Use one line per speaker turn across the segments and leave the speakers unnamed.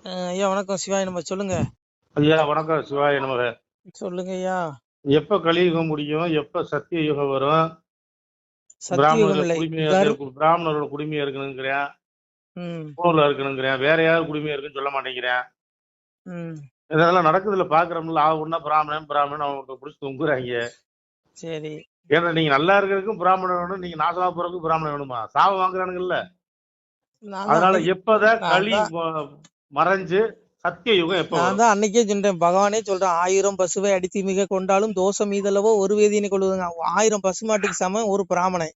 ஐயா வணக்கம். சிவாய நம்ம சொல்லுங்க.
ஐயா வணக்கம். சிவாய நமக.
சொல்லுங்க ஐயா.
எப்ப கலியுகம் முடியும், எப்ப சத்திய யுகம் வரும்?
சத்தியுகம் இல்லை.
பிராமணரோட குடிமையா இருக்கணுங்கிறேன்,
ம்
ஊர்ல இருக்கணுங்கிறேன், வேற யாரும் குடிமையா இருக்குன்னு சொல்ல மாட்டேங்கிறேன்.
ம்
இதெல்லாம் நடக்குதுல பாக்குறோம்ல. ஒன்னா பிராமணன் பிராமணன் அவங்க பிடிச்சி தொங்குறாங்க.
சரி.
ஏன்னா நீங்க நல்லா இருக்கிறதுக்கும் பிராமணன் வேணும், நீங்க நாசமா போறதுக்கும் பிராமணன் வேணுமா? சாபம் வாங்குறானுங்கல்ல. அதனால எப்பதான் களி மறைஞ்சு சத்திய யுகம் எப்ப?
நான் தான் அன்னைக்கே சொல்றேன், பகவானே சொல்றான், 1000 பசுவை அடித்து மிக கொண்டாலும் தோஷம் மீதளவோ ஒரு வேதியினை கொள்வதுங்க. 1000 பசுமாட்டுக்கு சமம் ஒரு பிராமணன்.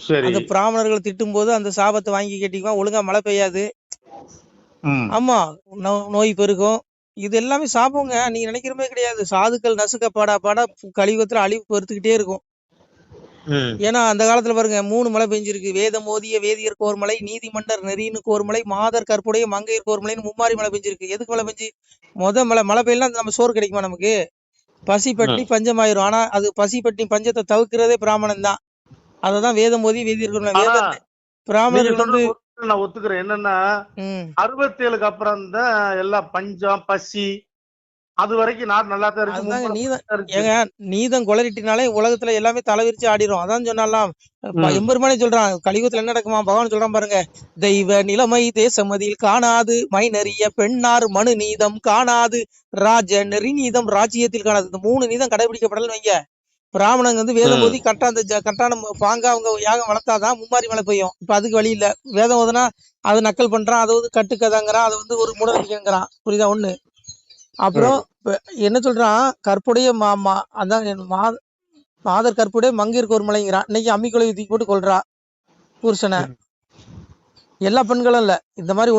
சரி.
அந்த பிராமணர்களை திட்டும் போது அந்த சாபத்தை வாங்கி கேட்டிக்குவான், ஒழுங்கா மழை பெய்யாது. ஆமா, நோய் பெருகும். இது எல்லாமே சாபங்க. நீங்க நினைக்கிற மாதிரி கிடையாது. சாதுக்கள் நசுக்க பாடா பாடா கலியுகத்துல அழிவு பெருத்துக்கிட்டே இருக்கும். ஏன்னா அந்த காலத்துல பாருங்க 3 மழை பெஞ்சிருக்கு. வேதம் ஓதிய வேதியருக்கு ஒரு மலை, நீதிமன்னர் நெறினுக்கு ஒரு மலை, மாதர் கற்புடைய மங்கையருக்கு ஒரு மலைன்னு மும்மாரி மழை பெஞ்சிருக்கு. எதுக்கு மழை பெஞ்சு? மழை பெய்யலாம் நம்ம சோறு கிடைக்குமா நமக்கு? பசி பட்டினி பஞ்சமாயிரும். ஆனா அது பசி பட்டினி பஞ்சத்தை தவிர்க்கிறதே பிராமணன் தான். அததான் வேதம் ஓதி வேதியர்கள் பிராமணர்கள் வந்து
நான் ஒத்துக்கிறேன். என்னன்னா 67க்கு அப்புறம் தான் எல்லாம் பஞ்சம் பசி, அது வரைக்கும் நாடு நல்லா தான் இருக்கு.
ஏங்க நீதம் கொலரிட்டினாலே உலகத்துல எல்லாமே தலைவிரிச்சு ஆடிரும். அதான் சொன்னாலாம் எம்பெருமானே சொல்றான், கலியுகத்துல என்ன நடக்குமா? பகவான் சொல்றான் பாருங்க, தெய்வ நிலைமை தேசமதியில் காணாது, மைனறிய பெண்ணார் மனு நீதம் காணாது, ராஜ நெறி நீதம் ராஜ்யத்தில் காணாது. இந்த 3 நீதம் கடைபிடிக்கப்படலன்னு வைங்க, பிராமணங்க வந்து வேதம் ஓதி கரெக்டான பாங்க அவங்க யாகம் வளர்த்தாதான் மும்மாரி மழை பெய்யும். இப்ப அதுக்கு வழி இல்ல. வேதம் ஓதுனா அது நக்கல் பண்றான், அது வந்து கட்டுக்கதாங்கிறான், அது வந்து ஒரு மூடநம்பிக்கைங்கிறான். புரியுதா? ஒண்ணு. அப்புறம் என்ன சொல்றான், கற்புடைய அதான் மாதர் கற்புடைய மங்கையருக்கு ஒரு மலைங்கிறான். இன்னைக்கு அம்மிக்குலை தூக்கி போட்டு கொள்றா புருஷனை. எல்லா பெண்களும் இல்ல, இந்த மாதிரி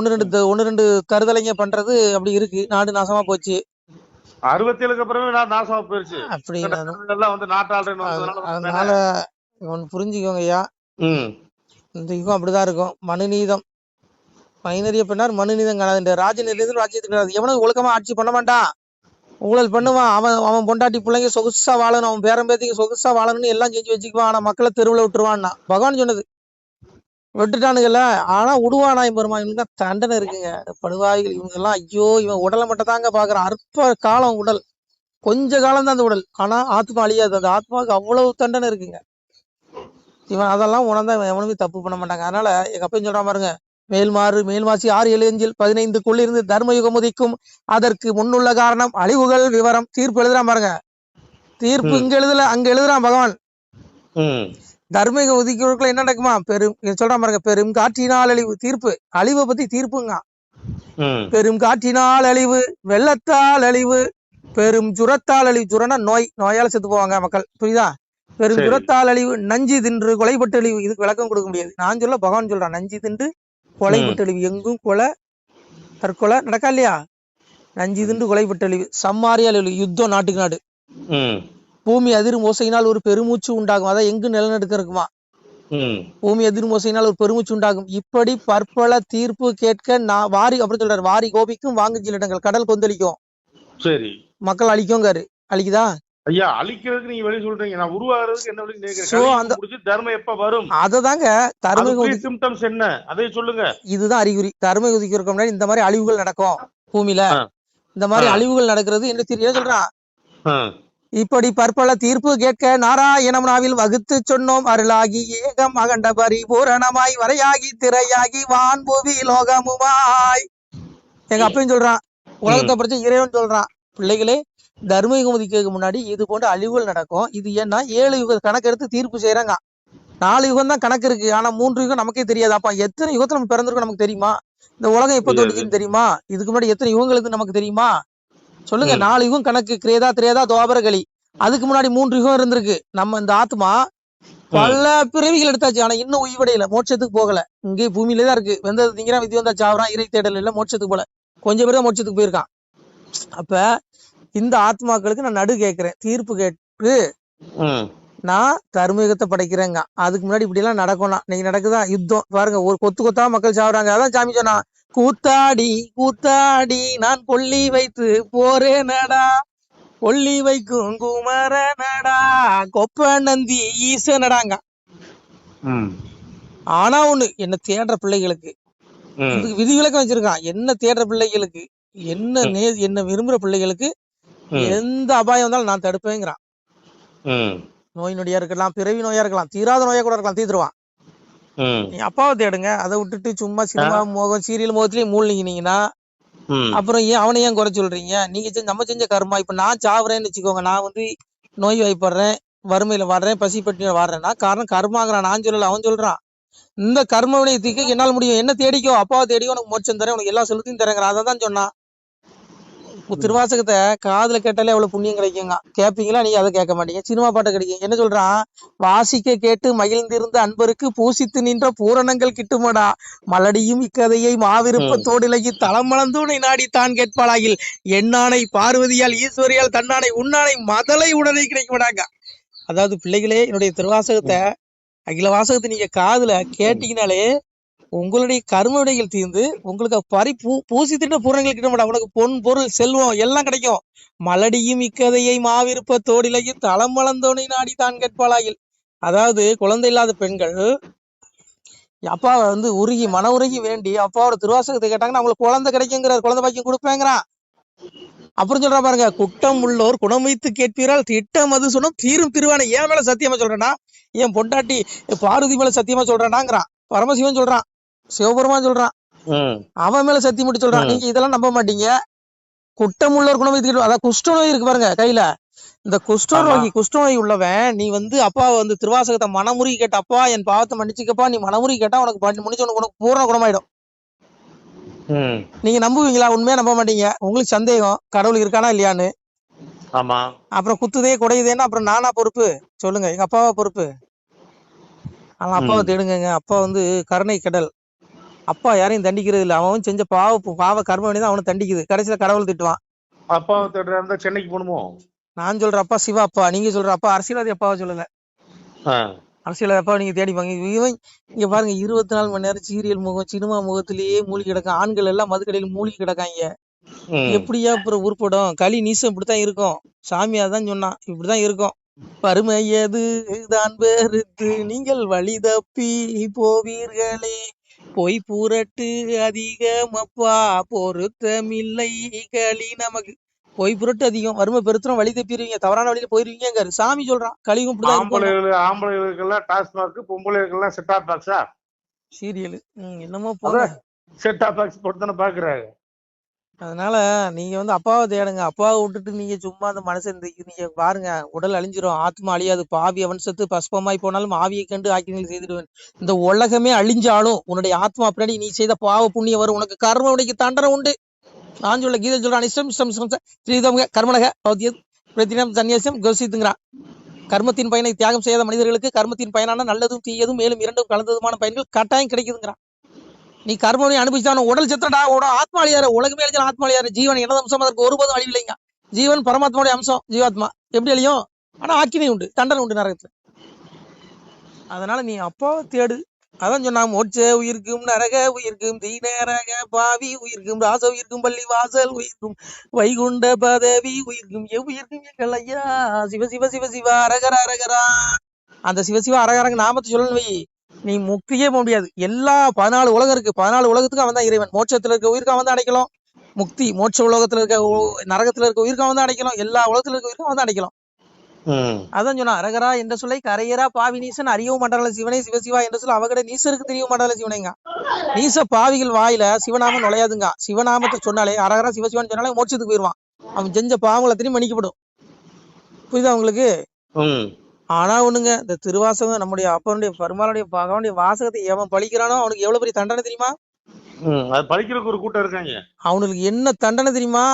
ஒன்னு ரெண்டு கருதலைங்க பண்றது அப்படி இருக்கு. நாடு நாசமா போச்சு.
67க்கு அப்புறமே நாசமா போயிருச்சு.
அதனால ஒன்னு புரிஞ்சுக்கோங்க ஐயா, இந்த யுகம் அப்படிதான் இருக்கும். மனுநீதம் மைனறிய பெண்ணார் மனுநீதம் காணாது. ராஜநீதம் ராஜ்யத்துக்கு காணாது. எவனும் ஒழுக்கமா ஆட்சி பண்ண மாட்டான், ஊழல் பண்ணுவான். அவன் பொண்டாட்டி பிள்ளைங்க சொகுசா வாழணும், அவன் பேரம்பேத்திக்கு சொகுசா வாழணும்னு எல்லாம் செஞ்சு வச்சுக்குவான். ஆனா மக்களை தெருவில் விட்டுருவான்னா பகவான் சொன்னது. விட்டுட்டானுங்கல்ல, ஆனா விடுவானா பெருமா? இவனுக்கு தண்டனை இருக்குங்க. படுவாய்கள் இவங்க எல்லாம். ஐயோ, இவன் உடலை மட்டும் தாங்க பாக்குறான். அற்ப காலம் உடல், கொஞ்ச காலம் தான் அந்த உடல். ஆனா ஆத்மா அழியாது. அந்த ஆத்மாவுக்கு அவ்வளவு தண்டனை இருக்குங்க. இவன் அதெல்லாம் உணர்ந்தா இவன் எவனுமே தப்பு பண்ண மாட்டாங்க. அதனால எங்க அப்பயும் சொல்றான் பாருங்க, மேல்மாசி 6-7 15 இருந்து தர்மயுகம் உதிக்கும், அதற்கு முன்னுள்ள காரணம் அழிவுகள் விவரம். தீர்ப்பு எழுதுறான் பாருங்க, தீர்ப்பு இங்க எழுதல அங்க எழுதுறான் பகவான். தர்மயுகம் உதிக்கிறவர்கள் என்ன நடக்குமா? சொல்றான் பாருங்க, பெரும் காற்றினால் அழிவு. தீர்ப்பு அழிவை பத்தி தீர்ப்புங்க. பெரும் காற்றினால் அழிவு, வெள்ளத்தால் அழிவு, பெரும் ஜுரத்தால் அழிவு. ஜுரனா நோய், நோயால செத்து போவாங்க மக்கள். புரியுதா? பெரும் ஜுரத்தால் அழிவு, நஞ்சு தின்று கொலைப்பட்டு அழிவு. இதுக்கு விளக்கம் கொடுக்க முடியாது, நான் சொல்ல பகவான் சொல்றான். நஞ்சு தின்று கொலைப்பட்டு அழிவு. எங்கும் கொலை தற்கொலை நடக்கா இல்லையா? நஞ்சு தின்று கொலைப்பட்டு அழிவு, சம்மாரியால் அழிவு, யுத்தம் நாட்டுக்கு நாடு. பூமி அதிரும் ஓசையினால் ஒரு பெருமூச்சு உண்டாகும். அதான் எங்கு நிலநடுக்கம் இருக்குமா? பூமி அதிரும் ஓசையினால் ஒரு பெருமூச்சு உண்டாகும். இப்படி பற்பல தீர்ப்பு கேட்க வாரி அப்படி சொல்றாரு. வாரி கோபிக்கும் வாங்கு சிலிடங்கள், கடல் கொந்தளிக்கும், சரி மக்கள் அழிக்குங்காரு. அழிக்குதா?
ஐயா, அழிக்கிறதுக்கு நீங்க வெளிய சொல்றீங்க, நான் உருவாகிறதுக்கு என்ன வழி கேக்குறேன். தர்மம் எப்ப வரும்?
அததாங்க தர்ம
சிம்டம்ஸ் என்ன, அதை சொல்லுங்க.
இதுதான் அறிகுறி. தர்ம உதிக்கிறதுக்கு முன்னாடி இந்த மாதிரி அழிவுகள் நடக்கும் பூமியில. இந்த மாதிரி அழிவுகள் நடக்கிறது என்ன தெரிய சொல்றான். இப்படி பற்பல தீர்ப்பு கேட்க நாராயணம் நாவில் வகுத்து சொன்னோம், அருளாகி ஏகம் அகண்ட பரிபூரணமாய் வரையாகி திரையாகி வான்புவி லோகமுமாய். எங்க அப்பயும் சொல்றான், உலகத்தை பற்றி இறைவன் சொல்றான், பிள்ளைகளே தர்மயுகம் உதிக்கிறதுக்கு முன்னாடி இது போன்ற அழிவுகள் நடக்கும். இது ஏன்னா 7 யுக கணக்கு எடுத்து தீர்ப்பு செய்யறாங்க. 4 யுகம் தான் கணக்கு இருக்கு, ஆனா 3 யுகம் நமக்கே தெரியாது. அப்ப எத்தனை யுகத்துல நம்ம பிறந்திருக்கோம் நமக்கு தெரியுமா? இந்த உலகம் எப்ப தோன்றுச்சுன்னு தெரியுமா? இதுக்கு முன்னாடி எத்தனை யுகங்களுக்கு நமக்கு தெரியுமா? சொல்லுங்க. 4 யுகம் கணக்கு, கிரேதா திரேதா துவாபர கலி. அதுக்கு முன்னாடி 3 யுகம் இருந்திருக்கு. நம்ம இந்த ஆத்மா பல பிறவிகள் எடுத்தாச்சு, ஆனா இன்னும் உய்வடையில, மோட்சத்துக்கு போகல. இங்கே பூமியில தான் இருக்கு. வெந்தது திங்கிறான், விதி வந்தா சாவறான், இறை தேடல் இல்ல, மோட்சத்துக்கு போல. கொஞ்சம் பேர் தான் மோட்சத்துக்கு போயிருக்கான். அப்ப இந்த ஆத்மாக்களுக்கு நான் நடு கேட்கிறேன், தீர்ப்பு கேட்டு நான் தர்மயுகத்தை படைக்கிறேங்க. அதுக்கு முன்னாடி இப்படி எல்லாம் நடக்கும்னா இன்னைக்கு நடக்குதா? யுத்தம் பாருங்க, ஒரு கொத்து கொத்தா மக்கள் சாவுறாங்க. அதான் சாமி சொன்னா, கூத்தாடி கூத்தாடி நான் கொல்லி வைத்து போறேனடா, கொல்லி வைக்கும் குமரனடா, கொப்ப நந்தி ஈசனடாங்க. ஆனா ஒண்ணு, என்ன தேடுற பிள்ளைகளுக்கு இதுக்கு விதிவிலக்கம் வச்சிருக்கான். என்ன தேடுற பிள்ளைகளுக்கு, என்ன விரும்புற பிள்ளைகளுக்கு எந்த அபாயம் வந்தாலும் நான் தடுப்பேங்கிறான். நோய் நொடியா இருக்கலாம், பிறவி நோயா இருக்கலாம், தீராத நோயா கூட இருக்கலாம், தீர்த்துருவான். நீ அப்பாவை தேடுங்க. அதை விட்டுட்டு சும்மா சினிமா மோகம் சீரியல் மோகத்திலேயே மூழ்கினீங்கன்னா அப்புறம் ஏன் அவனை ஏன் குறை சொல்றீங்க? நீங்க நம்ம செஞ்ச கர்மா. இப்ப நான் சாவுறேன்னு வச்சுக்கோங்க, நான் வந்து நோய் வாய்ப்படுறேன், வறுமையில வாடுறேன், பசி பட்டினியில வாடுறேன்னா காரணம் கர்மாங்கிறான். நான் சொல்லல, அவன் சொல்றான். இந்த கர்ம வினை தீர்க்க என்னால் முடியும். என்ன தேடிக்கோ, அப்பாவை தேடிக்கோ, உனக்கு மோட்சம் தரேன், உனக்கு எல்லா செலுத்தையும் தரேங்கிறான். அதை தான் சொன்னான். திருவாசகத்தை காதுல கேட்டாலே அவ்வளவு புண்ணியம் கிடைக்குங்க. கேட்பீங்களா? நீங்க அதை கேட்க மாட்டீங்க. சினிமா பாட்டை கிடைக்கும். என்ன சொல்றான்? வாசிக்க கேட்டு மகிழ்ந்திருந்த அன்பருக்கு பூசித்து நின்ற பூரணங்கள் கிட்டுமடா, மலடியும் இக்கதையை மாவிருப்பத்தோடு இலகி தளமளந்தூனை நாடி தான் கேட்பாளாகில் எண்ணானை பார்வதியால் ஈஸ்வரியால் தன்னானை உன்னானை மதலை உடனே கிடைக்குமடாங்க. அதாவது பிள்ளைகளே, என்னுடைய திருவாசகத்தை அகில வாசகத்தை நீங்க காதுல கேட்டீங்கனாலே உங்களுடைய கர்ம வினைகள் தீர்ந்து உங்களுக்கு பூசித்திட்ட பூரணங்கள் கிட்ட மாட்டா. உனக்கு பொன் பொருள் செல்வம் எல்லாம் கிடைக்கும். மலடியும் இக்கதையை மாவிருப்பத்தோடிலகி தளம் வளர்ந்தோனை நாடி தான் கேட்பாளாகில். அதாவது குழந்தை இல்லாத பெண்கள் அப்பாவை வந்து உருகி மன உருகி வேண்டி அப்பாவோட திருவாசகத்தை கேட்டாங்கன்னா அவங்களுக்கு குழந்தை கிடைக்குங்கிறார். குழந்தை பாக்கியம் கொடுப்பேங்கிறான். அப்புறம் சொல்றா பாருங்க, குட்டம் உள்ளோர் குணம் வைத்து கேட்பீரால் திட்டம் அது சொன்னோம் தீரும் திருவானை. ஏன் மேல சத்தியமா சொல்றேன்னா, என் பொண்டாட்டி பார்வதி மேல சத்தியமா சொல்றானாங்கிறான். பரமசிவன் சொல்றான், சிவபெருமான் சொல்றான், அவன் மேல சத்தியம் மட்டும் சொல்றான். நீங்க இதெல்லாம் நம்ப மாட்டீங்க. குட்டம் உள்ளோர் குணம் வைத்து கேட்பீர்கள். அதான் குஷ்டநோய் இருக்கு பாருங்க கையில, இந்த குஷ்டநோய் உள்ளவன் நீ வந்து அப்பாவை வந்து திருவாசகத்தை மனமுருகி கேட்ட, அப்பா என் பாவத்தை மன்னிச்சுக்கப்பா, நீ மனமுருகி கேட்டா உனக்கு முடிச்சு உனக்கு பூர்ண குணமாயிடும். நீங்க நம்புவீங்களா? உண்மையா நம்ப மாட்டீங்க. உங்களுக்கு சந்தேகம் கடவுள் இருக்கானா இல்லையான்னு.
ஆமா.
அப்புறம் குத்துதே குடையுதேன்னா அப்புறம் நானா பொறுப்பு? சொல்லுங்க, எங்க அப்பாவா பொறுப்பு? ஆனா அப்பாவை தேடுங்க. அப்பா வந்து கருணை கடல். அப்பா யாரையும் தண்டிக்கிறது இல்லை. அவன் செஞ்ச பாவ கர்ம வினை தான் அவனை தண்டிக்குது. கடைசியில கடவுள் திட்டுவான்.
அப்பாவை தேடுறா சென்னைக்கு போகணுமோ? நான்
சொல்ற அப்பா சிவா அப்பா, நீங்க சொல்ற அப்பா அரசியல்வாதி அப்பாவை சொல்லல. அரசியல் அப்பா நீங்க தேடிப்பாங்க. இவன் இங்க பாருங்க, 24 மணி நேரம் சீரியல் முகம் சினிமா முகத்திலேயே மூழ்கி கிடக்கும். ஆண்கள் எல்லாம் மதுக்கடையில் மூழ்கி கிடக்காங்க. எப்படியா அப்புறம் உருப்படும்? களி நீசம் இப்படித்தான் இருக்கும். சாமியா தான் சொன்னான், இப்படிதான் இருக்கும். பருமையது தான் பெருத்து நீங்கள் வழி தப்பி போவீர்களே, பொய் பூரட்டு அதிகமப்பா பொருத்தமில்லை களி நமக்கு. பொய் புரட்டு அதிகம், வறுமை பெருத்துறோம், வழி தப்பிடுவீங்க, தவறான வழியில போயிருவீங்க. சாமி சொல்றான். கலியும்
ஆம்பளைகளுக்கெல்லாம் டாஸ்மாக், பொம்பளைகளுக்கெல்லாம் செட் ஆஃப் பாக்ஸா
சீரியல் என்னமோ போல
செட் ஆஃப் பாக்ஸ் போட்டு தானே பாக்குறாங்க.
அதனால நீங்க வந்து அப்பாவை தேடுங்க. அப்பாவை விட்டுட்டு நீங்க சும்மா அந்த மனுஷன் நீங்க பாருங்க, உடல் அழிஞ்சிரும், ஆத்மா அழியாது. பாவி வம்சத்து பஸ்பமாய் போனாலும் ஆவியை கண்டு ஆக்கினை செய்திடுவேன். இந்த உலகமே அழிஞ்சாலும் உன்னுடைய ஆத்மா பின்னாடி நீ செய்த பாவ புண்ணியம் வரும். உனக்கு கர்ம வினைக்கு தண்டனை உண்டு. நான் சொல்ல கீதை சொல்றான், இஷ்டம் கர்மனக சன்னியாசம் கோசித்துங்கிறான். கர்மத்தின் பயனை தியாகம் செய்யாத மனிதர்களுக்கு கர்மத்தின் பயனான நல்லதும் தீயதும் மேலும் இரண்டும் கலந்ததுமான பயன்கள் கட்டாயம் கிடைக்குதுங்கிறான். நீ கர்மனை அனுபவிச்சான உடல் செத்தடா, ஆத்மா அழியாரு. உலகமே அழிஞ்சாலும் ஆத்மா அழியாரு. ஜீவன் எனது அம்சம், அதற்கு ஒருபோதும் அழிவில்லைங்க. ஜீவன் பரமாத்மாவுடைய அம்சம், ஜீவாத்மா எப்படி அழியும்? ஆனா ஆக்கினை உண்டு, தண்டனை உண்டு நரகத்துல. அதனால நீ அப்பாவை தேடு. அதான் சொன்னா, மோட்ச உயிர்க்கும் நரக உயிர்க்கும் தீநரக பாவி உயிர்க்கும் ராச உயிர்க்கும் பள்ளி வாசல் உயிர்க்கும் வைகுண்ட பதவி உயிர்க்கும் எவ்வுயிர்க்கும் எங்கள் ஐயா சிவ சிவ சிவ சிவ அரகர அரகரா. அந்த சிவசிவ அரகரங்க நாமத்தை சொல்லணும் வை, நீ முக்தியே போக முடியாது. எல்லா 14 உலகம் இருக்கு, 14 உலகத்துக்கு அவன் தான் இறைவன். மோட்சத்துல இருக்க உயிருக்கு அவன் தான் அடைக்கலாம். முக்தி மோட்ச உலகத்துல இருக்க நரகத்துல இருக்க உயிருக்கு அவன் தான் அடைக்கலாம். எல்லா உலகத்துல இருக்க உயிருக்கு அவன் தான் அடைக்கலாம். அதான் சொன்னா, அரகரா என்ற சொல்லை கரையரா பாவி நீசன் அறியவும் மாட்டாள சிவனே சிவசிவா என்ற சொல்ல அவகட நீசருக்கு தெரியவும் மாட்டாள சிவனைங்க. நீச பாவிகள் வாயில சிவநாமம் நுழையாதுங்க. சிவநாமத்தை சொன்னாலே அரகரா சிவசிவான்னு சொன்னாலே மோட்சத்துக்கு போயிருவான். அவன் செஞ்ச பாவங்களை திரும்பி மன்னிக்கப்படும். புரியுதா உங்களுக்கு? ஆனா ஒண்ணுங்க, இந்த திருவாசகம் நம்முடைய அப்பனுடைய பெருமாளுடைய பகவானுடைய வாசகத்தை எவன் பழிக்கிறானோ அவனுக்கு எவ்வளவு பெரிய தண்டனை தெரியுமா?
பழிக்கிறதுக்கு ஒரு கூட்டம் இருக்காங்க.
அவனுக்கு என்ன தண்டனை தெரியுமா?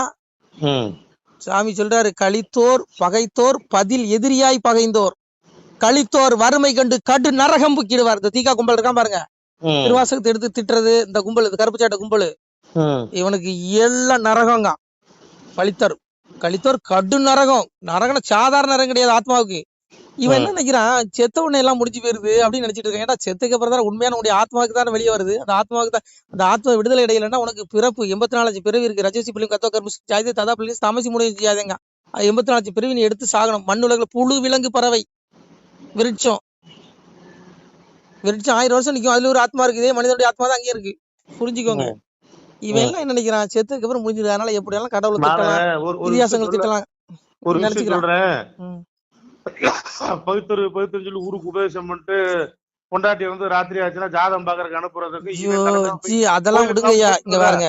சாமி சொல்றாரு, கலித்தோர் பகைத்தோர் பதில் எதிரியாய் பகைந்தோர் கலித்தோர் வறுமை கண்டு கடு நரகம் புக்கிடுவார். இந்த தீகா கும்பல் இருக்கான் பாருங்க, திருவாசகத்தை எடுத்து திட்டுறது இந்த கும்பல், இது கருப்பு சாட்ட கும்பல், இவனுக்கு எல்லாம் நரகங்க. கலித்தோர் கடு நரகம். நரகம் சாதாரண நரகம் கிடையாது ஆத்மாவுக்கு. இவன் என்ன நினைக்கிறான், செத்த உடனே எல்லாம் முடிஞ்சு போயிருது அப்படின்னு நினைச்சிட்டு இருக்கான். ஏன்னா செத்துக்கு அப்புறம் தான் உண்மையான உடைய ஆத்மாவுக்கு தானே வெளியே வருது. அந்த ஆத்மாவுக்கு தான், அந்த ஆத்மா விடுதலை இடையிலன்னா உனக்கு பிறப்பு 84 பிறவி இருக்கு. ரஜசி பிள்ளைங்க கத்தோ கர்ம ஜாதி ததா பிள்ளைங்க தாமசி முடிவு செய்யாதேங்க. 84 பிறவி நீ எடுத்து சாகணும். மண் உலகில புழு விலங்கு பறவை விருட்சம் 1000 வருஷம் நிற்கும். அதுல ஒரு ஆத்மா இருக்கு. இதே மனிதனுடைய ஆத்மா தான் அங்கே இருக்கு. புரிஞ்சுக்கோங்க. இவன் எல்லாம் என்ன நினைக்கிறான், செத்ததுக்கு அப்புறம் முடிஞ்சிடும், அதனால எப்படியெல்லாம் கடவுளை திட்டலாம், இதிகாசங்கள் திட்டலாம் நினைச்சுக்கிறான்.
பவித்திரம் சொல்லி ஊருக்கு உபதேசம் பண்ணிட்டு பொண்டாட்டி வந்து ராத்திரி ஆச்சுன்னா ஜாதகம் பாக்குறதுக்கு அனுப்புறதுக்கு
அதெல்லாம் விடுங்கய்யா. இங்க பாருங்க,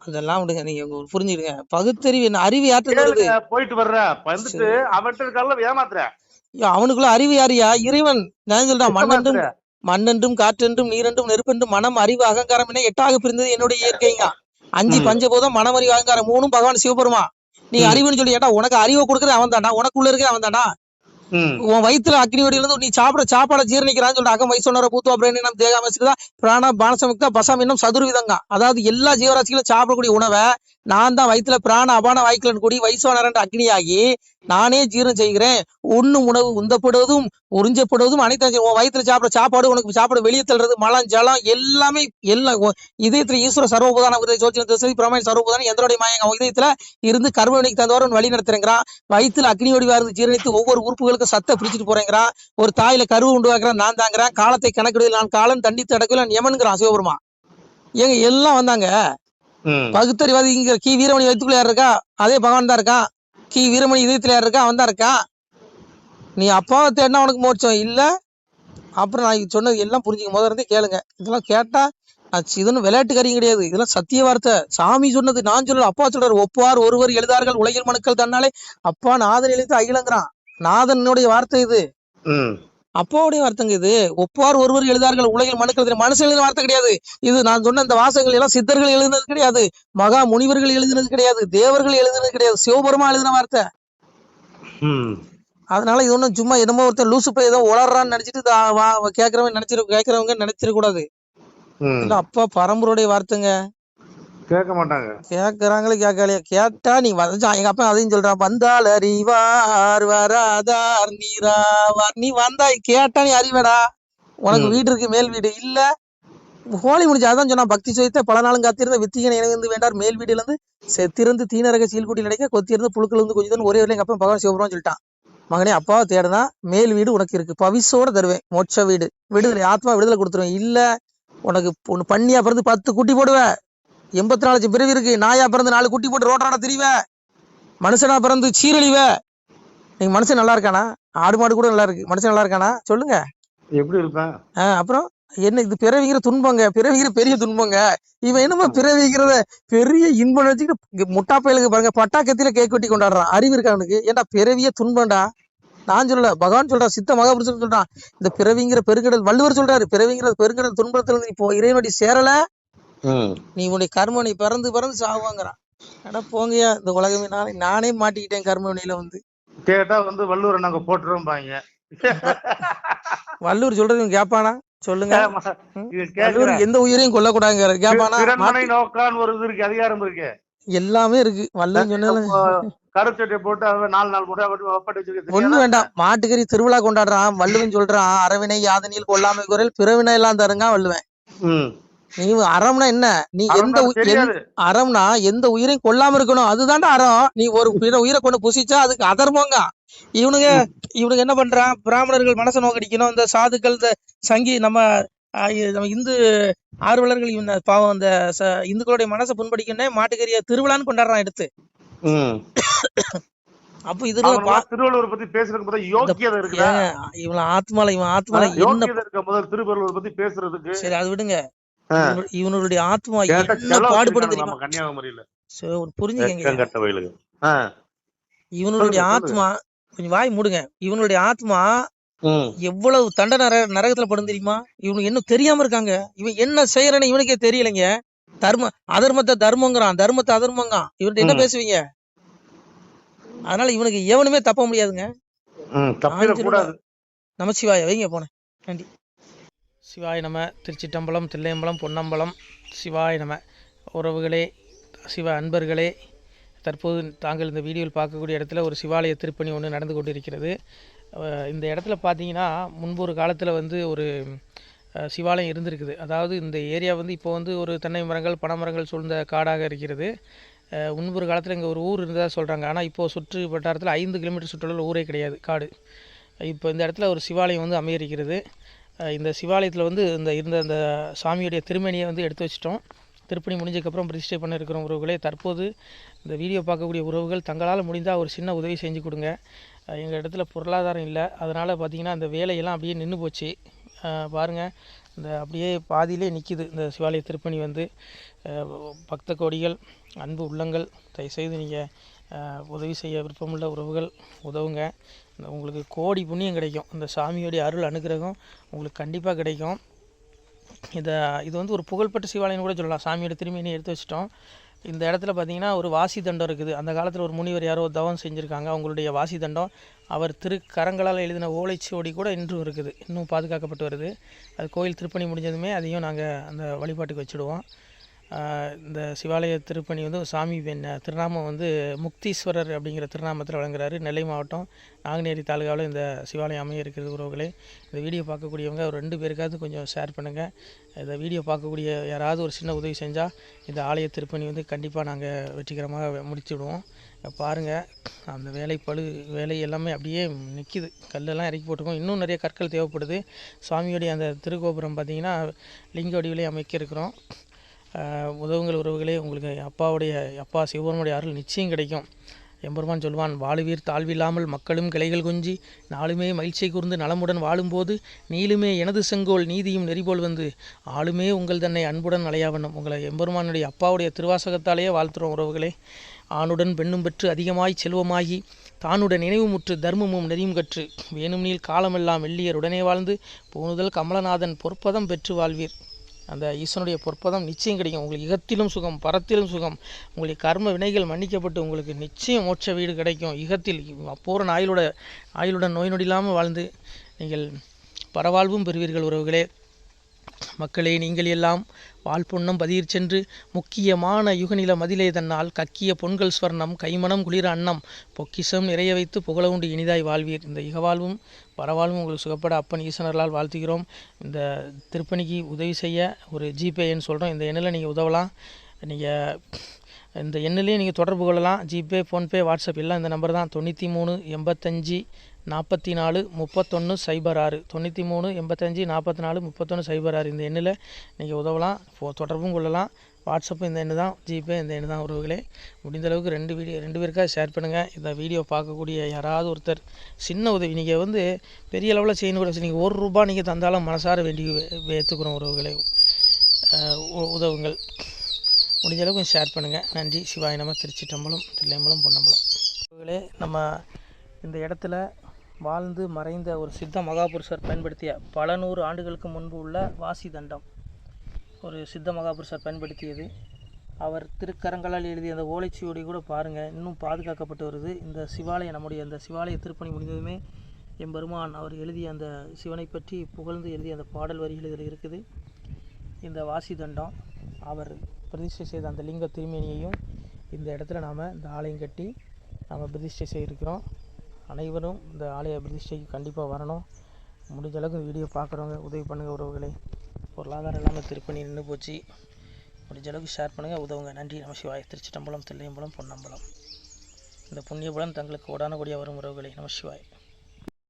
அதெல்லாம் விடுங்க, நீங்க புரிஞ்சுடுங்க. பகுத்தறிவு என்ன, அறிவு யார்கிட்ட
போயிட்டு வர்ற வந்துட்டு அவன்கிட்ட இருக்கால ஏமாத்துற.
அவனுக்குள்ள அறிவு யாரியா? இறைவன். நான் சொல்றேன், மண்ணென்றும் காற்றென்றும் நீரென்றும் நெருப்பென்றும் மனம் அறிவு அகங்காரம் என 8ஆக பிரிந்தது என்னுடைய இயற்கைங்க. 5 பஞ்சபூதம் மனம் அறிவு அகங்காரம் 3 பகவான் சிவபெருமா. நீ அறிவுன்னு சொல்லி கேட்டா உனக்கு அறிவை கொடுக்குறது அவன் தாண்டா, உனக்குள்ள இருக்கிற அவன் தாண்டா. உன் வயிற்றுல அக்னி வடியிலிருந்து நீ சாப்பாடை ஜீரணிக்கிறான்னு சொல்லிட்டு அகம் வயசுனர பூத்துவா அப்படின்னு நம்ம தேக அமைச்சுதான் பிராண பானசமுக்தா பசம் இன்னும் சதுர்விதங்க. அதாவது எல்லா ஜீவராசிகளும் சாப்பிடக்கூடிய உணவை நான் தான் வயிற்றுல பிராண அபான வாய்க்கலன் கூடி வயசுவனரன் அக்னியாகி நானே ஜீரணம் செய்கிறேன். உண்ணும் உணவு உந்தப்படுவதும் உறிஞ்சப்படுவதும் அனைத்து உன் வயிற்றுல சாப்பிட சாப்பாடு உனக்கு சாப்பாடு வெளியே தள்ளுறது மலம் ஜலம் எல்லாமே எல்லாம் இதயத்துல ஈஸ்வர சர்வபூதான பிரமாண சர்வபூதான எந்தோடைய மாயங்க இதயத்துல இருந்து கர்மவினைக்கு தந்தவரை வழி நடத்துறேங்கிறான். வயிற்றுல அக்னி வடிவா இருந்து ஜீரணித்து ஒவ்வொரு உறுப்புகளுக்கும் சத்தை பிடிச்சிட்டு போறேங்கிறான். ஒரு தாயில கருவு உண்டுவாக்குறான் நான் தாங்கிறான். காலத்தை கணக்கிடுவதில் நான் காலம் தண்டித்து அடக்கல யமன்கிறான் சிவபெருமா. ஏங்க எல்லாம் வந்தாங்க. பகுத்தறிவாதி இங்க கி வீரமணி வயிற்றுக்குள்ள யார் இருக்கா? அதே பகவான் தான் இருக்கான். கி வீரமணி இதயத்துல யார் இருக்கா? அவன் தான் இருக்கான். நீ அப்பாவை தேடினா உனக்கு மோட்சம் இல்ல. அப்புறம் நான் சொன்னது எல்லாம் புரிஞ்சுக்க முதல்ல இருந்தே கேளுங்க. இதெல்லாம் கேட்டா இதுன்னு விளையாட்டு காரியம் கிடையாது. இதெல்லாம் சத்திய வார்த்தை. சாமி சொன்னது, நான் சொல்லல. அப்பா சொல்றாரு, ஒப்புவார் ஒருவர் எழுதார்கள் உலகில் மனுக்கள் தன்னாலே அப்பா நாதன் எழுத்து அகிலங்கிறான். நாதனுடைய வார்த்தை இது, அப்பாவுடைய வார்த்தைங்க இது. ஒப்பார் ஒருவர் எழுதார்கள் உலகில் மனுக்கள். மனுஷன் எழுதின வார்த்தை கிடையாது இது. நான் சொன்ன இந்த வாசகங்கள் எல்லாம் சித்தர்கள் எழுதினது கிடையாது, மகா முனிவர்கள் எழுதினது கிடையாது, தேவர்கள் எழுதினது கிடையாது, சிவபெருமா எழுதின வார்த்தை. அதனால இது ஒண்ணும் சும்மா என்னமோ ஒருத்தர் லூசு போய் ஏதோ உளறான்னு நினைச்சிட்டு கேட்கறவங்க நினைச்சிடக்கூடாது. இல்ல அப்பா பரம்பரையுடைய வார்த்தைங்க.
கேட்க மாட்டாங்க.
கேட்கறாங்களே கேட்கலையா? கேட்டா நீ எங்க அப்பா அதையும் சொல்றான், வந்தால் அறிவார் வராதார் நீராவார். நீ வந்தா கேட்டா நீ அறிவடா. உனக்கு வீடு இருக்கு, மேல் வீடு இல்ல, ஹோலி முடிஞ்சு. அதான் சொன்னா, பக்தி சுயத்தை பல நாளும் காத்திருந்த வித்திகன் இணைந்து வேண்டார் மேல் வீடுல இருந்து செத்திருந்து தீனரக சீல்குட்டி நினைக்க கொத்திருந்து புழுக்கள் இருந்து கொஞ்சம் ஒரே எங்க அப்பா பகவான் சிவபுரம் சொல்லிட்டான், மகனே அப்பாவை தேடுனா மேல் வீடு உனக்கு இருக்கு, பவிசோட தருவேன், மோட்ச வீடு, விடுதலை, ஆத்மா விடுதலை கொடுத்துருவேன். இல்ல உனக்கு ஒண்ணு பண்ணியா பிறந்து 10 குட்டி போடுவேன், 84 லட்சம் பிறவி இருக்கு, நாயா பிறந்து 4 குட்டி போட்டு ரோட்டான திரிவ, மனுஷனா பிறந்து சீரழிவ. நீங்க மனுஷன் நல்லா இருக்கானா? ஆடு மாடு கூட நல்லா இருக்கு, மனுஷன் நல்லா இருக்கானா சொல்லுங்க?
எப்படி இருப்பேன்?
அப்புறம் என்ன இது? பிறவிங்கிற துன்பங்க, பிறவிங்கிற பெரிய துன்பங்க. இவன் என்னமா பிறவிங்கிறத பெரிய இன்பம் வச்சுக்கிட்டு முட்டா பயலுக்கு பாருங்க, பட்டாக்கத்தில கேக் வெட்டி கொண்டாடுறான். அறிவு இருக்கா அவனுக்கு? ஏன்டா பிறவிய துன்பம்டா. நான் சொல்லல, பகவான் சொல்றான், சித்த மகாபுருஷன் சொல்றான். இந்த பிறவிங்கிற பெருங்கடல், வள்ளுவர் சொல்றாரு, பிறவிங்கிற பெருங்கடல் துன்பத்துல இருந்து இப்போ இறைவனடி சேரல நீ உன்னுடைய கர்மனை பிறந்து பிறந்து சாவாங்கிறான். ஆனா போங்கயா, இந்த உலகமே நானே மாட்டிக்கிட்டேன் கர்மவினையில வந்து.
கேட்டா வந்து வள்ளுவரை நாங்க போட்டுறோம் பாங்க.
வள்ளுவர் சொல்றது கேப்பானா சொல்லுங்க? எந்த உயிரையும் கொல்லக்கூடாது கேப்பானா?
நோக்கான்னு ஒரு இது இருக்கு, அதிகாரம் இருக்கு, எல்லாமே
இருக்கு. வள்ளுவர் சொன்னது
கருச்சட்டை போட்டு 4 நாள் போட்டு
ஒண்ணு வேண்டாம். மாட்டுக்கறி திருவிழா கொண்டாடுறான், வள்ளுவன் சொல்றான், அறவினை யாதனில் கொல்லாமை குரல் பிறவினை எல்லாம் தருங்க வள்ளுவன். நீ அறம்னா என்ன? நீ எந்த அறம்னா எந்த உயிரையும் கொல்லாம இருக்கணும், அதுதான்டா அறம். நீ ஒரு உயிரை கொண்டு புசிச்சா அதுக்கு அதர்மங்க. இவனுங்க என்ன பண்றான்? பிராமணர்கள் மனசை நோக்கடிக்கணும், இந்த சாதுக்கள், இந்த சங்கி நம்ம இந்து ஆர்வலர்கள் இவங்க பாவம் இந்த இந்துக்களுடைய மனசை புண்படிக்கணும், மாட்டுக்கறிய திருவிழான்னு கொண்டாடுறான் எடுத்து. அப்ப இது
திருவள்ளுவர் பத்தி பேசுறதுக்கு யோக்கியதை இருக்கு.
இவன் ஆத்மால என்ன
திருவள்ளுவர் பத்தி பேசுறதுக்கு?
சரி அது விடுங்க. இவனுடைய ஆத்மா என்ன பாடுபடும் தெரியுமா?
கன்னியாகுமரியில
புரிஞ்சுக்கங்க. இவனுடைய ஆத்மா, கொஞ்சம் வாய் மூடுங்க. இவனுடைய ஆத்மா எவ்வளவு தண்டனை நரகத்துல படும் தெரியுமா? இவனுக்கு என்ன தெரியாம இருக்காங்க. இவன் என்ன செய்யறன்னு இவனுக்கே தெரியலைங்க. அதர்மத்தை தர்மங்கிறான், தர்மத்தை அதர்மங்கான். இவன்கிட்ட என்ன பேசுவீங்க? அதனால இவனுக்கு எவனுமே தப்ப முடியாதுங்க. நமச்சிவாய வைங்க போன. நன்றி. சிவாய நம. திருச்சிட்டம்பலம், தில்லையம்பலம், பொன்னம்பலம். சிவாய நம. உறவுகளே, சிவ அன்பர்களே, தற்போது தாங்கள் இந்த வீடியோவில் பார்க்கக்கூடிய இடத்துல ஒரு சிவாலய திருப்பணி ஒன்று நடந்து கொண்டிருக்கிறது. இந்த இடத்துல பார்த்தீங்கன்னா முன்பு ஒரு காலத்தில் வந்து ஒரு சிவாலயம் இருந்திருக்குது. அதாவது இந்த ஏரியா வந்து இப்போ வந்து ஒரு தென்னை மரங்கள், பனைமரங்கள் சூழ்ந்த காடாக இருக்கிறது. முன்பு ஒரு காலத்தில் இங்கே ஒரு ஊர் இருந்ததாக சொல்கிறாங்க. ஆனால் இப்போது சுற்று வட்டாரத்தில் 5 கிலோமீட்டர் சுற்றுலா ஊரே கிடையாது, காடு. இப்போ இந்த இடத்துல ஒரு சிவாலயம் வந்து அமையிருக்கிறது. இந்த சிவாலயத்தில் வந்து இருந்த அந்த சாமியுடைய திருமேனியை வந்து எடுத்து வச்சிட்டோம். திருப்பணி முடிஞ்சதுக்கப்புறம் பிரதிஷ்டை பண்ண இருக்கிற உறவுகளே, தற்போது இந்த வீடியோ பார்க்கக்கூடிய உறவுகள் தங்களால் முடிந்தால் ஒரு சின்ன உதவி செஞ்சு கொடுங்க. எங்கள் இடத்துல பொருளாதாரம் இல்லை, அதனால் பார்த்திங்கன்னா அந்த வேலையெல்லாம் அப்படியே நின்று போச்சு. பாருங்கள், இந்த அப்படியே பாதியிலே நிற்கிது இந்த சிவாலய திருப்பணி வந்து. பக்த கோடிகள், அன்பு உள்ளங்கள், தயவுசெய்து நீங்கள் உதவி செய்ய விருப்பமுள்ள உறவுகள் உதவுங்க. உங்களுக்கு கோடி புண்ணியம் கிடைக்கும். இந்த சாமியோடைய அருள் அனுகிரகம் உங்களுக்கு கண்டிப்பாக கிடைக்கும். இது வந்து ஒரு புகழ்பெற்ற சிவாலயம்னு கூட சொல்லலாம். சாமியோட திருமேனியை எடுத்து வச்சிட்டோம். இந்த இடத்துல பார்த்திங்கன்னா ஒரு வாசி தண்டம் இருக்குது. அந்த காலத்தில் ஒரு முனிவர் யாரோ தவம் செஞ்சுருக்காங்க. அவங்களுடைய வாசி தண்டம் அவர் திருக்கரங்களால் எழுதின ஓலைச்சுவடி கூட இன்றும் இருக்குது, இன்னும் பாதுகாக்கப்பட்டு வருது. அது கோயில் திருப்பணி முடிஞ்சதுமே அதையும் நாங்கள் அந்த வழிபாட்டுக்கு வச்சுடுவோம். இந்த சிவாலய திருப்பணி வந்து சாமி திருநாமம் வந்து முக்தீஸ்வரர் அப்படிங்கிற திருநாமத்தில் வழங்குறாரு. நெல்லை மாவட்டம் நாங்குநேரி தாலுகாவில் இந்த சிவாலயம் அமைய இருக்கிறது உறவுகளே. இந்த வீடியோ பார்க்கக்கூடியவங்க ஒரு 2 பேருக்காவது கொஞ்சம் ஷேர் பண்ணுங்கள். இந்த வீடியோ பார்க்கக்கூடிய யாராவது ஒரு சின்ன உதவி செஞ்சால் இந்த ஆலய திருப்பணி வந்து கண்டிப்பாக நாங்கள் வெற்றிகரமாக முடிச்சுடுவோம். பாருங்கள், அந்த வேலை எல்லாமே அப்படியே நிற்கிது. கல்லெல்லாம் இறக்கி போட்டிருக்கோம். இன்னும் நிறைய கற்கள் தேவைப்படுது. சுவாமியோடைய அந்த திருக்கோபுரம் பார்த்திங்கன்னா லிங்க வடிவிலே அமைக்க இருக்கிறோம். உதவுங்கள் உறவுகளே. உங்களுக்கு அப்பா சிவபெருமானுடைய அருள் நிச்சயம் கிடைக்கும். எம்பெருமான் சொல்வான், வாழுவீர் தாழ்வில்லாமல் மக்களும் கிளைகள் கொஞ்சி நாளுமே மகிழ்ச்சியை கூர்ந்து நலமுடன் வாழும்போது நீளுமே எனது செங்கோல் நீதியும் நெறிபோல் வந்து ஆளுமே உங்கள் தன்னை அன்புடன் அலையாவண்ணம். உங்களை எம்பெருமானுடைய அப்பாவுடைய திருவாசகத்தாலேயே வாழ்த்துறோம் உறவுகளே. ஆணுடன் பெண்ணும் பெற்று அதிகமாய் செல்வமாகி தானுடன் நினைவுமுற்று தர்மமும் நெறியும் கற்று வேணும் நீள் காலமெல்லாம் வெள்ளியர் உடனே வாழ்ந்து போனுதல் கமலநாதன் பொற்பதம் பெற்று வாழ்வீர். அந்த ஈஸ்வனுடைய பொற்பதம் நிச்சயம் கிடைக்கும். உங்களுக்கு இகத்திலும் சுகம், பரத்திலும் சுகம். உங்களுடைய கர்ம வினைகள் மன்னிக்கப்பட்டு உங்களுக்கு நிச்சயம் மோட்ச வீடு கிடைக்கும். இகத்தில் பூரண ஆயுளுடன் நோய் நொடி இல்லாமல் வாழ்ந்து நீங்கள் பரவாழ்வும் பெறுவீர்கள் உறவுகளே. மக்களே, நீங்கள் எல்லாம் வாழ்பொன்னம் பதியிற் சென்று முக்கியமான யுகநில மதிலே தன்னால் கக்கிய பொன்கள் ஸ்வர்ணம் கைமணம் குளிர அன்னம் பொக்கிஷம் நிறைய வைத்து புகழவுண்டு இனிதாய் வாழ்வீர். இந்த இகவாழ்வும் பரவாழ்வும் உங்களுக்கு சுகப்பட அப்பன் ஈசனர்களால் வாழ்த்துகிறோம். இந்த திருப்பணிக்கு உதவி செய்ய ஒரு ஜிபே எண் சொல்கிறோம். இந்த எண்ணில் நீங்கள் உதவலாம். நீங்கள் இந்த எண்ணிலே நீங்கள் தொடர்பு கொள்ளலாம். ஜிபே, ஃபோன்பே, வாட்ஸ்அப் எல்லாம் இந்த நம்பர் தான். 93 85 44 31 06 93 85 44 31 06. இந்த எண்ணில் நீங்கள் உதவலாம், தொடர்பும் கொள்ளலாம். வாட்ஸ்அப்பு இந்த எண்ணு தான், ஜிபே இந்த எண்ணு தான் உறவுகளே. முடிந்த அளவுக்கு 2 பேருக்காக ஷேர் பண்ணுங்கள். இந்த வீடியோ பார்க்கக்கூடிய யாராவது ஒருத்தர் சின்ன உதவி, நீங்கள் வந்து பெரிய அளவில் செய்யணும் கூட, நீங்கள் ₹1 நீங்கள் தந்தாலும் மனசார வேண்டி ஏற்றுக்கிறோம் உறவுகளே. உதவுங்கள். முடிஞ்ச அளவுக்கு ஷேர் பண்ணுங்கள். நன்றி. சிவாய நம. திருச்சிற்றம்பலம், தில்லையம்பலம், பொன்னம்பலம். உறவுகளே, நம்ம இந்த இடத்துல வாழ்ந்து மறைந்த ஒரு சித்த மகாபுருஷர் பயன்படுத்திய பல 100 ஆண்டுகளுக்கு முன்பு உள்ள வாசி தண்டம் ஒரு சித்த மகாபுருஷர் பயன்படுத்தியது. அவர் திருக்கரங்களால் எழுதிய அந்த ஓலைச்சுவடி கூட பாருங்கள், இன்னும் பாதுகாக்கப்பட்டு வருது. இந்த சிவாலயம், நம்முடைய இந்த சிவாலய திருப்பணி முடிந்ததுமே எம்பெருமான் அவர் எழுதிய அந்த சிவனை பற்றி புகழ்ந்து எழுதிய அந்த பாடல் வரிகள் இதில் இருக்குது. இந்த வாசி தண்டம் அவர் பிரதிஷ்டை செய்த அந்த லிங்க திருமேனியையும் இந்த இடத்துல நாம் இந்த ஆலயம் கட்டி நாம் பிரதிஷ்டை செய்திருக்கிறோம். அனைவரும் இந்த ஆலய பிரதிஷ்டைக்கு கண்டிப்பாக வரணும். முடிஞ்ச அளவுக்கு இந்த வீடியோ பார்க்குறவங்க உதவி பண்ணுங்கள் உறவுகளே. பொருளாதாரம் இல்லாமல் திருப்பணி நின்று போச்சு. முடிஞ்ச அளவுக்கு ஷேர் பண்ணுங்கள், உதவுங்க. நன்றி. நம சிவாய. திருச்சிற்றம்பலம், தில்லையம்பலம், பொன்னம்பலம். இந்த புண்ணியபலம் தங்களுக்கு கோடான கோடியாக வரும் உறவுகளே. நம சிவாய.